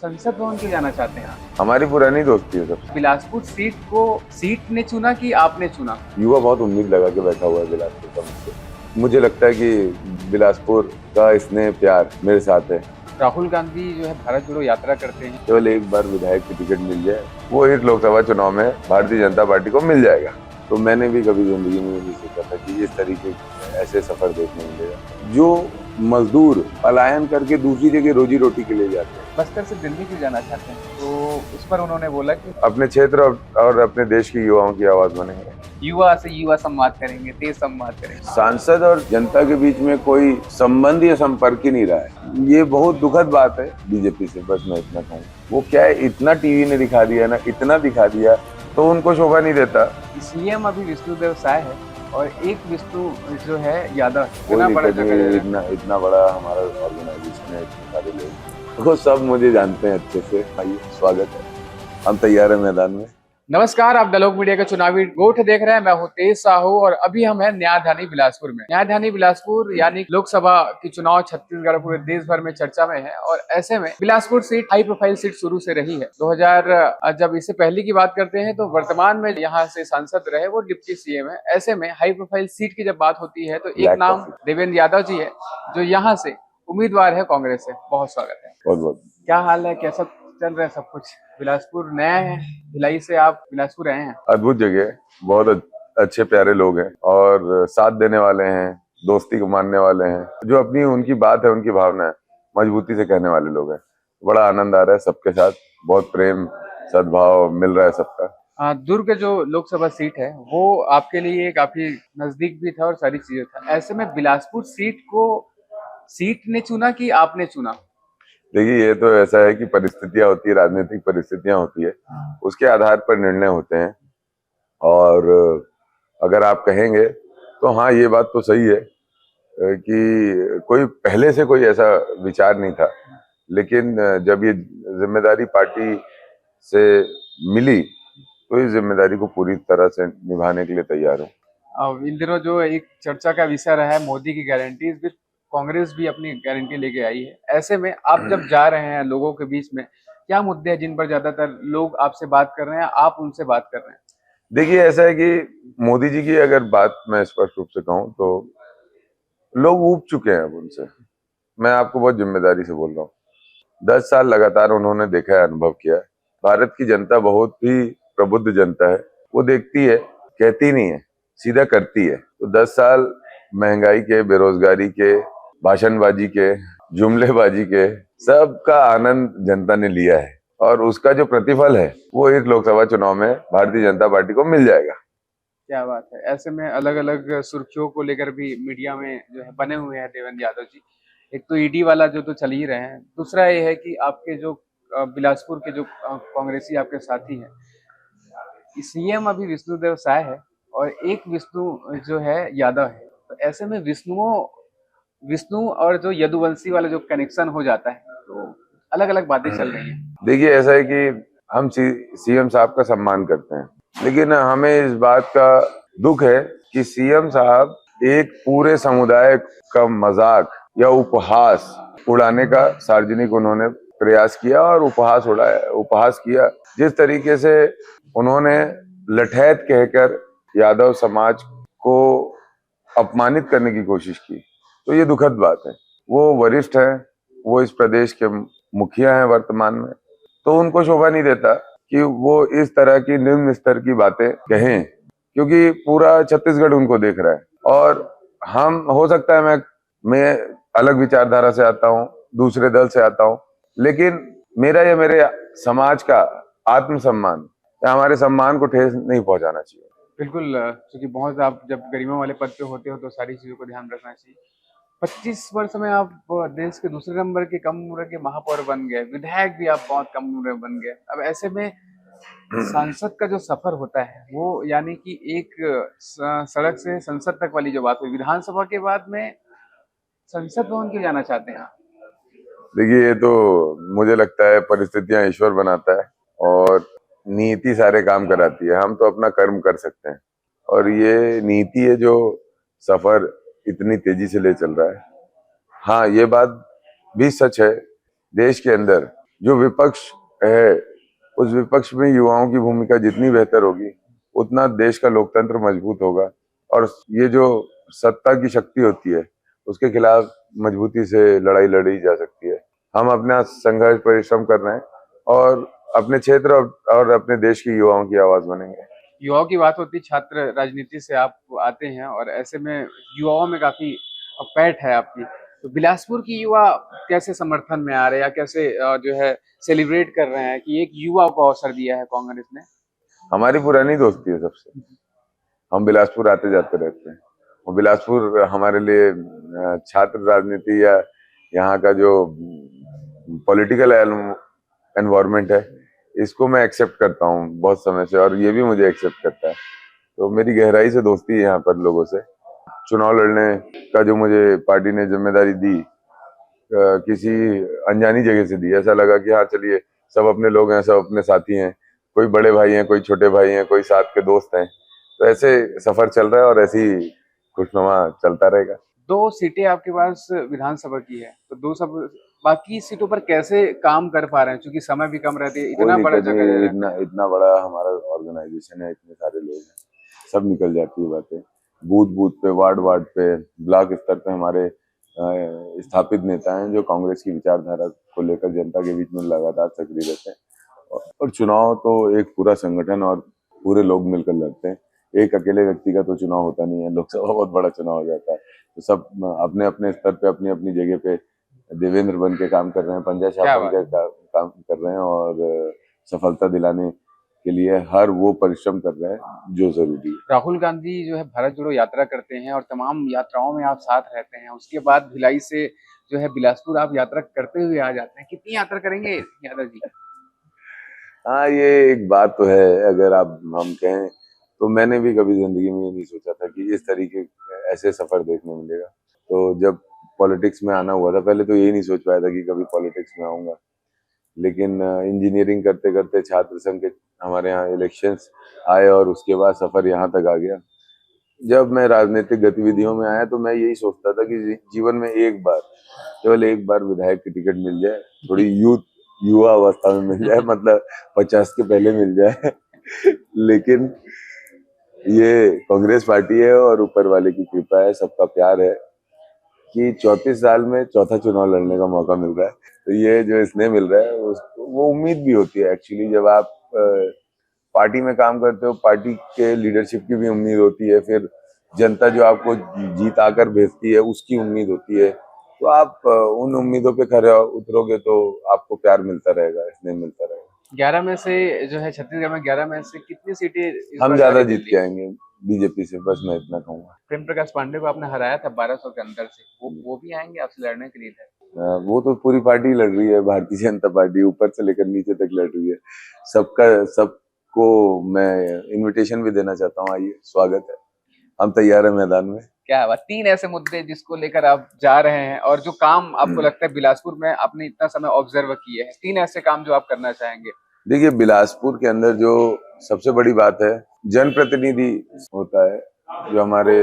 संसद भवन क्यों जाना चाहते हैं आप? हमारी पुरानी दोस्ती है सबसे। बिलासपुर सीट को सीट ने चुना कि आपने चुना? युवा बहुत उम्मीद लगा के बैठा हुआ है बिलासपुर का मुझसे। मुझे लगता है कि बिलासपुर का स्नेह प्यार मेरे साथ है। राहुल गांधी जो है भारत जोड़ो यात्रा करते हैं। केवल एक बार विधायक की टिकट मिल जाए, वो इस लोकसभा चुनाव में भारतीय जनता पार्टी को मिल जाएगा। तो मैंने भी कभी जिंदगी में नहीं सोचा था कि इस तरीके के ऐसे सफर देखने मिलेगा। जो मजदूर पलायन करके दूसरी जगह रोजी रोटी के लिए जाते हैं। बस्तर से दिल्ली क्यों जाना चाहते हैं? तो उस पर उन्होंने बोला कि अपने क्षेत्र और अपने देश के युवाओं की आवाज बनेंगे। युवा से युवा संवाद करेंगे, देश संवाद करेंगे। सांसद और जनता के बीच में कोई संबंध या संपर्क ही नहीं रहा है। ये बहुत दुखद बात है बीजेपी से। बस मैं इतना कहूँ, वो क्या है, इतना टीवी ने दिखा दिया ना, इतना दिखा दिया तो उनको शोभा नहीं देता। सीएम अभी विष्णुदेव साय है और एक विष्णु जो है यादव। इतना बड़ा हमारा ऑर्गेनाइजेशन है, इतने सारे लोग, वो सब मुझे जानते हैं अच्छे से। आइए, स्वागत है, हम तैयार हैं मैदान में। नमस्कार, आप दलोक मीडिया का चुनावी गोठ देख रहे हैं। मैं हूं तेज साहू और अभी हम हैं न्यायधानी बिलासपुर में। न्यायधानी बिलासपुर यानी लोकसभा की चुनाव छत्तीसगढ़ पूरे देश भर में चर्चा में है और ऐसे में Bilaspur seat high profile seat शुरू से रही है। 2000 जब इससे पहले की बात करते हैं तो वर्तमान में यहाँ से सांसद रहे वो डिप्टी सीएम है। ऐसे में हाई प्रोफाइल सीट की जब बात होती है तो एक नाम देवेंद्र यादव जी है जो यहाँ से उम्मीदवार है कांग्रेस से। बहुत स्वागत है। बहुत बहुत। क्या हाल है, कैसा चल रहा है सब कुछ? बिलासपुर नया है, भिलाई से आप बिलासपुर आए हैं। अद्भुत जगह, बहुत अच्छे प्यारे लोग हैं और साथ देने वाले हैं, दोस्ती को मानने वाले हैं, जो अपनी उनकी बात है, उनकी भावना है, मजबूती से कहने वाले लोग हैं। बड़ा आनंद आ रहा है सबके साथ, बहुत प्रेम सद्भाव मिल रहा है सबका। दुर्ग जो लोकसभा सीट है वो आपके लिए काफी नजदीक भी था और सारी चीजें था। ऐसे में बिलासपुर सीट को सीट ने चुना कि आपने चुना? देखिए, ये तो ऐसा है कि परिस्थितियां होती है, राजनीतिक परिस्थितियां होती है, उसके आधार पर निर्णय होते हैं। और अगर आप कहेंगे तो हाँ, ये बात तो सही है कि कोई पहले से कोई ऐसा विचार नहीं था, लेकिन जब ये जिम्मेदारी पार्टी से मिली तो इस जिम्मेदारी को पूरी तरह से निभाने के लिए तैयार हूँ। इन दिनों जो एक चर्चा का विषय रहा है मोदी की गारंटीज, भी कांग्रेस भी अपनी गारंटी लेके आई है। ऐसे में आप जब जा रहे हैं लोगों के बीच में, क्या मुद्दे हैं जिन पर ज्यादातर लोग आपसे बात कर रहे हैं, आप उनसे बात कर रहे हैं? देखिए, ऐसा है कि मोदी जी की अगर बात मैं स्पष्ट रूप से कहूँ तो लोग ऊब चुके हैं अब उनसे। मैं आपको बहुत जिम्मेदारी से बोल रहा हूँ। 10 साल लगातार उन्होंने देखा है, अनुभव किया है। भारत की जनता बहुत ही प्रबुद्ध जनता है। वो देखती है, कहती नहीं है, सीधा करती है। तो 10 साल महंगाई के, बेरोजगारी के, भाषणबाजी के, जुमलेबाजी के, सबका आनंद जनता ने लिया है और उसका जो प्रतिफल है वो इस लोकसभा चुनाव में भारतीय जनता पार्टी को मिल जाएगा। क्या बात है। ऐसे में अलग अलग सुर्खियों को लेकर भी मीडिया में जो है बने हुए हैं देवेंद्र यादव जी। एक तो ईडी वाला जो तो चल ही रहे हैं, दूसरा ये है कि आपके जो बिलासपुर के जो कांग्रेसी आपके साथी हैं, सीएम अभी विष्णुदेव साय है और एक विष्णु जो है यादव है। तो ऐसे में विष्णु और जो यदुवंशी वाला जो कनेक्शन हो जाता है तो अलग अलग बातें चल रही हैं। देखिए, ऐसा है कि हम सीएम साहब का सम्मान करते हैं, लेकिन हमें इस बात का दुख है कि सीएम साहब एक पूरे समुदाय का मजाक या उपहास उड़ाने का सार्वजनिक उन्होंने प्रयास किया और उपहास किया। जिस तरीके से उन्होंने लठैत कहकर यादव समाज को अपमानित करने की कोशिश की, तो ये दुखद बात है। वो वरिष्ठ हैं, वो इस प्रदेश के मुखिया हैं वर्तमान में, तो उनको शोभा नहीं देता कि वो इस तरह की निम्न स्तर की बातें कहें, क्योंकि पूरा छत्तीसगढ़ उनको देख रहा है। और हम, हो सकता है मैं अलग विचारधारा से आता हूँ, दूसरे दल से आता हूँ, लेकिन मेरा या मेरे समाज का आत्मसम्मान या हमारे सम्मान को ठेस नहीं पहुंचाना चाहिए। बिल्कुल, क्योंकि बहुत आप जब गरिमा वाले पद पे होते हो तो सारी चीजों को ध्यान रखना चाहिए। 25 वर्ष में आप देश के दूसरे नंबर के कम उम्र के महापौर बन गए, विधायक भी आप बहुत कम उम्र में बन गए। अब ऐसे में सांसद का जो सफर होता है वो यानी कि एक सड़क से संसद तक वाली जो बात हुई, विधानसभा के बाद में संसद भवन क्यों जाना चाहते हैं आप? देखिए, ये तो मुझे लगता है परिस्थितियां ईश्वर बनाता है और नीति सारे काम कराती है। हम तो अपना कर्म कर सकते हैं और ये नीति है जो सफर इतनी तेजी से ले चल रहा है। हाँ, ये बात भी सच है, देश के अंदर जो विपक्ष है उस विपक्ष में युवाओं की भूमिका जितनी बेहतर होगी उतना देश का लोकतंत्र मजबूत होगा और ये जो सत्ता की शक्ति होती है उसके खिलाफ मजबूती से लड़ाई लड़ी जा सकती है। हम अपना संघर्ष परिश्रम कर रहे हैं और अपने क्षेत्र और अपने देश की युवाओं की आवाज बनेंगे। युवाओं की बात होती, छात्र राजनीति से आप आते हैं और ऐसे में युवाओं में काफी पैठ है आपकी, तो बिलासपुर की युवा कैसे समर्थन में आ रहे हैं या कैसे जो है सेलिब्रेट कर रहे हैं कि एक युवा को अवसर दिया है कांग्रेस ने? हमारी पुरानी दोस्ती है सबसे, हम बिलासपुर आते जाते रहते हैं और बिलासपुर हमारे लिए छात्र राजनीति या यहाँ का जो पॉलिटिकल एनवायरनमेंट है इसको मैं एक्सेप्ट करता हूँ बहुत समय से और ये भी मुझे एक्सेप्ट करता है। तो मेरी गहराई से दोस्ती है यहाँ पर लोगों से। चुनाव लड़ने का जो मुझे पार्टी ने जिम्मेदारी दी किसी अनजानी जगह से दी, ऐसा लगा कि हाँ चलिए सब अपने लोग हैं, सब अपने साथी हैं, कोई बड़े भाई हैं, कोई छोटे भाई हैं, कोई साथ के दोस्त हैं, तो ऐसे सफर चल रहा है और ऐसे ही खुशनुमा चलता रहेगा। 2 सीटें आपके पास विधानसभा की है, तो 2 सब बाकी सीटों पर कैसे काम कर पा रहे हैं, क्योंकि समय भी कम रहती है, इतना बड़ा जगह है। इतना बड़ा हमारा ऑर्गेनाइजेशन है, इतने सारे लोग हैं, सब निकल जाती है बातें। बूथ बूथ पे, वार्ड वार्ड पे, ब्लॉक स्तर पे हमारे स्थापित नेता हैं जो कांग्रेस की विचारधारा को लेकर जनता के बीच में लगातार सक्रिय रहते हैं और चुनाव तो एक पूरा संगठन और पूरे लोग मिलकर लड़ते हैं। एक अकेले व्यक्ति का तो चुनाव होता नहीं है, लोकसभा बहुत बड़ा चुनाव हो जाता है, तो सब अपने अपने स्तर पे अपनी अपनी जगह पे देवेंद्र बन के काम कर रहे हैं, पंजा शाह बन के काम कर रहे हैं और सफलता दिलाने के लिए हर वो परिश्रम कर रहे हैं जो जरूरी है। राहुल गांधी जो है भारत जोड़ो यात्रा करते हैं और तमाम यात्राओं में आप साथ रहते हैं, उसके बाद भिलाई से जो है बिलासपुर आप यात्रा करते हुए आ जाते हैं, कितनी यात्रा करेंगे यादव जी? हाँ, ये एक बात तो है, अगर आप हम कहें तो मैंने भी कभी जिंदगी में ये नहीं सोचा था कि इस तरीके ऐसे सफर देखने मिलेगा। तो जब पॉलिटिक्स में आना हुआ था, पहले तो यही नहीं सोच पाया था कि कभी पॉलिटिक्स में आऊंगा, लेकिन इंजीनियरिंग करते करते छात्र संघ के हमारे यहाँ इलेक्शंस आए और उसके बाद सफर यहाँ तक आ गया। जब मैं राजनीतिक गतिविधियों में आया तो मैं यही सोचता था कि जीवन में एक बार, केवल एक बार विधायक की टिकट मिल जाए, थोड़ी युवा अवस्था में मिल जाए, मतलब 50 के पहले मिल जाए। लेकिन ये कांग्रेस पार्टी है और ऊपर वाले की कृपा है, सबका प्यार है कि 34 साल में चौथा चुनाव लड़ने का मौका मिल रहा है। तो ये जो स्नेह मिल रहा है वो उम्मीद भी होती है एक्चुअली। जब आप पार्टी में काम करते हो, पार्टी के लीडरशिप की भी उम्मीद होती है, फिर जनता जो आपको जीत आकर भेजती है उसकी उम्मीद होती है, तो आप उन उम्मीदों पे खरे उतरोगे तो आपको प्यार मिलता रहेगा, स्नेह मिलता रहेगा। 11 में से जो है छत्तीसगढ़ में 11 में से कितनी सीटें हम ज्यादा जीत के आएंगे बीजेपी से, बस मैं इतना कहूंगा। प्रेम प्रकाश पांडे को आपने हराया था 1200 के अंदर से, वो भी आएंगे आपसे लड़ने के लिए? वो तो पूरी पार्टी लड़ रही है, भारतीय जनता पार्टी ऊपर से लेकर नीचे तक लड़ रही है। सबको मैं इनविटेशन भी देना चाहता हूँ, आइए, स्वागत है, हम तैयार है मैदान में। क्या बात, 3 ऐसे मुद्दे जिसको लेकर आप जा रहे हैं और जो काम आपको लगता है बिलासपुर में आपने इतना समय ऑब्जर्व किए हैं, 3 ऐसे काम जो आप करना चाहेंगे? देखिए, बिलासपुर के अंदर जो सबसे बड़ी बात है, जनप्रतिनिधि होता है जो हमारे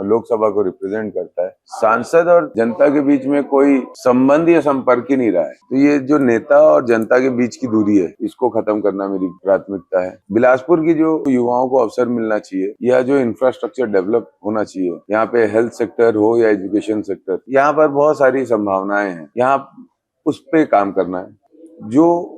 लोकसभा को रिप्रेजेंट करता है, सांसद और जनता के बीच में कोई संबंध या संपर्क ही नहीं रहा है। तो ये जो नेता और जनता के बीच की दूरी है, इसको खत्म करना मेरी प्राथमिकता है। बिलासपुर की जो युवाओं को अवसर मिलना चाहिए या जो इंफ्रास्ट्रक्चर डेवलप होना चाहिए, यहाँ पे हेल्थ सेक्टर हो या एजुकेशन सेक्टर, यहाँ पर बहुत सारी संभावनाएं हैं, यहाँ उस पे काम करना है। जो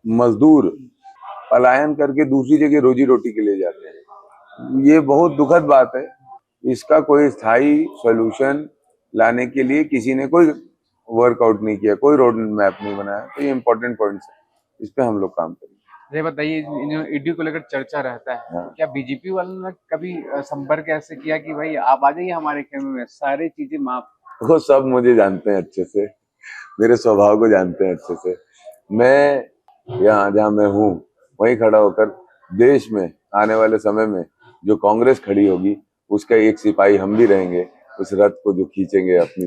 मजदूर पलायन करके दूसरी जगह रोजी रोटी के लिए जाते हैं, ये बहुत दुखद बात है। इसका कोई स्थायी सॉल्यूशन लाने के लिए किसी ने कोई वर्कआउट नहीं किया, कोई रोड मैप नहीं बनाया, तो ये इम्पोर्टेंट पॉइंट्स है, इस पे हम लोग काम करेंगे। ये बताइए, जो ईडी को लेकर चर्चा रहता है, हाँ। क्या बीजेपी वालों ने कभी संपर्क ऐसे किया कि भाई आप आ जाइए हमारे खेमे में, सारी चीजें माफ? वो सब मुझे जानते हैं अच्छे से, मेरे स्वभाव को जानते हैं अच्छे से। मैं यहाँ जहाँ मैं हूँ वहीं खड़ा होकर देश में आने वाले समय में जो कांग्रेस खड़ी होगी उसका एक सिपाही हम भी रहेंगे। उस रथ को जो खींचेंगे, अपनी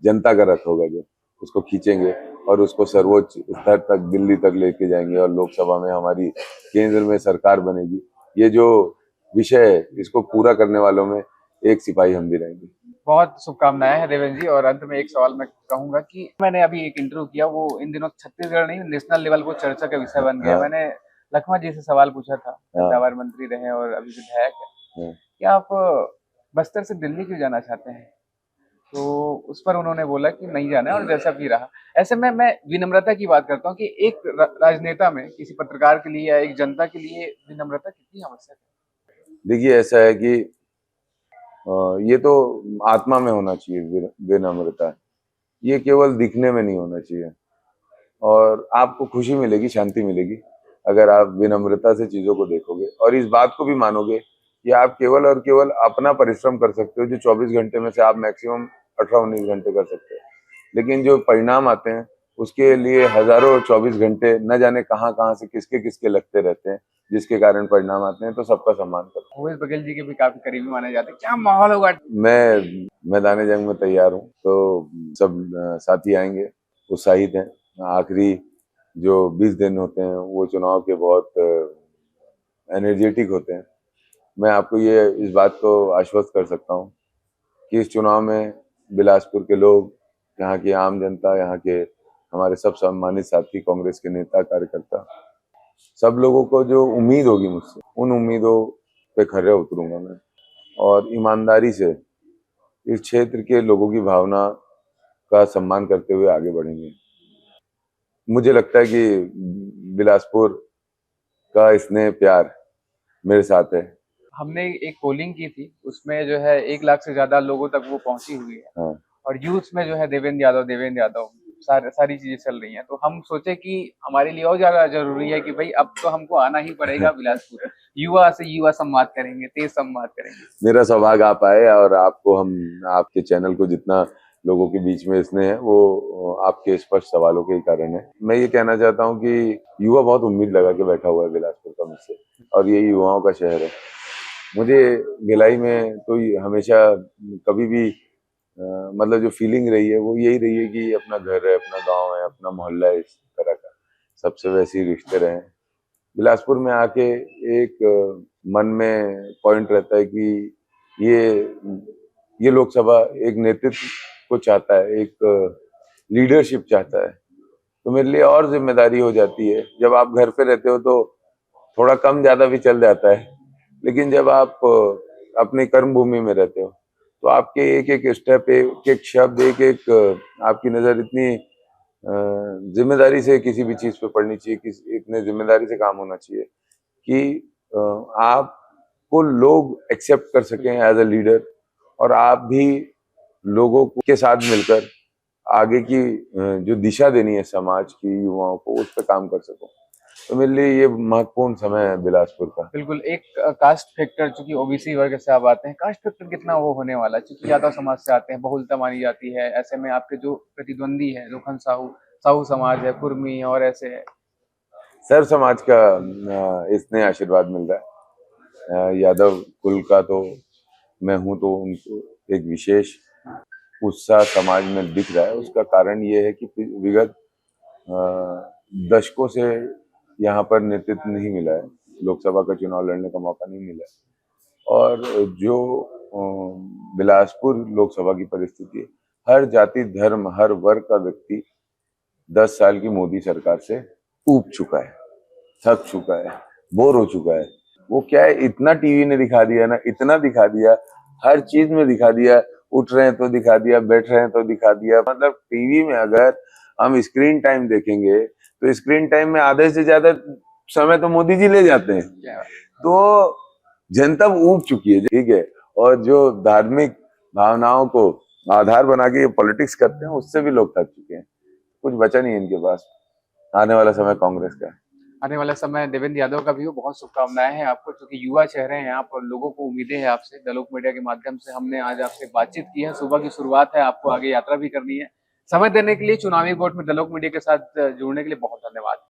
जनता का रथ होगा जो, उसको खींचेंगे और उसको सर्वोच्च स्तर तक, दिल्ली तक लेके जाएंगे और लोकसभा में हमारी केंद्र में सरकार बनेगी। ये जो विषय है इसको पूरा करने वालों में एक सिपाही हम भी रहेंगे। बहुत शुभकामनाएं हैं देवेंद्र जी। और अंत में एक सवाल मैं कहूंगा कि मैंने अभी एक इंटरव्यू किया, वो इन दिनों छत्तीसगढ़ नहीं नेशनल लेवल को चर्चा का विषय बन गया। हाँ मैंने लखमा जी से सवाल पूछा था, हाँ पैदावार मंत्री रहे और अभी विधायक है, हाँ। कि आप बस्तर से दिल्ली क्यों जाना चाहते हैं? तो उस पर उन्होंने बोला कि नहीं जाना है और जैसा भी रहा। ऐसे में मैं विनम्रता की बात करता हूँ कि एक राजनेता में, किसी पत्रकार के लिए या एक जनता के लिए विनम्रता कितनी आवश्यक है? देखिए ऐसा है कि ये तो आत्मा में होना चाहिए विनम्रता। ये केवल दिखने में नहीं होना चाहिए। और आपको खुशी मिलेगी, शांति मिलेगी अगर आप विनम्रता से चीजों को देखोगे और इस बात को भी मानोगे कि आप केवल और केवल अपना परिश्रम कर सकते हो, जो 24 घंटे में से आप मैक्सिमम 18-19 घंटे कर सकते हो, लेकिन जो परिणाम आते हैं उसके लिए हजारों 24 घंटे न जाने कहाँ कहाँ से किसके किसके लगते रहते हैं, जिसके कारण परिणाम आते हैं। तो सबका सम्मान करता हूं। भूपेश बघेल जी के भी काफी करीबी माने जाते हैं, क्या माहौल होगा? मैं मैदान जंग में तैयार हूँ, तो सब साथी आएंगे, उत्साहित हैं। आखिरी जो 20 दिन होते हैं वो चुनाव के बहुत एनर्जेटिक होते हैं। मैं आपको ये इस बात को आश्वस्त कर सकता हूँ कि इस चुनाव में बिलासपुर के लोग, यहाँ की आम जनता, यहाँ के हमारे सब सम्मानित साथी, कांग्रेस के नेता कार्यकर्ता, सब लोगों को जो उम्मीद होगी मुझसे, उन उम्मीदों पे खरे उतरूंगा मैं और ईमानदारी से इस क्षेत्र के लोगों की भावना का सम्मान करते हुए आगे बढ़ेंगे। मुझे लगता है कि बिलासपुर का स्नेह प्यार मेरे साथ है। हमने एक पोलिंग की थी, उसमें जो है 1 लाख से ज्यादा लोगों तक वो पहुंची हुई है। हाँ और यूथ में जो है देवेंद्र यादव सारी चीजें चल रही हैं। तो हम सोचे कि हमारे लिए और ज्यादा जरूरी है कि भाई अब तो हमको आना ही पड़ेगा बिलासपुर। युवा से युवा संवाद करेंगे, तेज संवाद करेंगे। मेरा सौभाग्य आप आए और आपको हम, आपके चैनल को जितना लोगों के बीच में इसने है वो आपके स्पष्ट सवालों के ही कारण है। मैं ये कहना चाहता हूँ कि युवा बहुत उम्मीद लगा के बैठा हुआ है बिलासपुर का मुझसे, और ये युवाओं का शहर है। मुझे भिलाई में तो हमेशा कभी भी मतलब जो फीलिंग रही है वो यही रही है कि अपना घर है, अपना गांव है, अपना मोहल्ला है, इस तरह का सबसे वैसे ही रिश्ते रहे। बिलासपुर में आके एक मन में पॉइंट रहता है कि ये ये लोकसभा एक नेतृत्व को चाहता है, एक लीडरशिप चाहता है। तो मेरे लिए और जिम्मेदारी हो जाती है। जब आप घर पे रहते हो तो थोड़ा कम ज्यादा भी चल जाता है, लेकिन जब आप अपनी कर्म भूमि में रहते हो तो आपके एक एक स्टेप, एक एक शब्द, एक एक आपकी नजर इतनी जिम्मेदारी से किसी भी चीज पे पड़नी चाहिए, किसी इतने जिम्मेदारी से काम होना चाहिए कि आपको लोग एक्सेप्ट कर सकें एज अ लीडर, और आप भी लोगों के साथ मिलकर आगे की जो दिशा देनी है समाज की, युवाओं को, उस पर काम कर सको। तो मेरे लिए ये महत्वपूर्ण समय है बिलासपुर का। बिल्कुल। एक कास्ट फैक्टर, चूंकि ओबीसी वर्ग से आप आते हैं, कास्ट फैक्टर कितना वो होने वाला है? चूंकि यादव समाज से आते हैं, बहुलता मानी जाती है। ऐसे में आपके जो प्रतिद्वंदी है, लोखन साहू, साहू समाज है, कुर्मी और ऐसे है। सर समाज का इसने आशीर्वाद मिल रहा है। यादव कुल का तो मैं हूं, तो उनको एक विशेष उत्साह समाज में दिख रहा है। उसका कारण ये है कि विगत दशकों से यहाँ पर नेतृत्व नहीं मिला है, लोकसभा का चुनाव लड़ने का मौका नहीं मिला है। और जो बिलासपुर लोकसभा की परिस्थिति है, हर जाति, धर्म, हर वर्ग का व्यक्ति 10 साल की मोदी सरकार से ऊब चुका है, थक चुका है, बोर हो चुका है। वो क्या है, इतना टीवी ने दिखा दिया ना, इतना दिखा दिया, हर चीज में दिखा दिया। उठ रहे हैं तो दिखा दिया, बैठ रहे हैं तो दिखा दिया। मतलब टीवी में अगर हम स्क्रीन टाइम देखेंगे तो स्क्रीन टाइम में आधे से ज्यादा समय तो मोदी जी ले जाते हैं। तो जनता ऊब चुकी है, ठीक है। और जो धार्मिक भावनाओं को आधार बना के पॉलिटिक्स करते हैं, उससे भी लोग थक चुके हैं। कुछ बचा नहीं है इनके पास। आने वाला समय कांग्रेस का है। आने वाला समय देवेंद्र यादव का भी हो। बहुत शुभकामनाएं हैं आपको, क्योंकि युवा चेहरे हैं यहाँ पर, लोगों को उम्मीदें हैं आपसे। द लोक मीडिया के माध्यम से हमने आज आपसे बातचीत की है। सुबह की शुरुआत है, आपको आगे यात्रा भी करनी है। समय देने के लिए, चुनावी वोट में द लोक मीडिया के साथ जुड़ने के लिए बहुत धन्यवाद।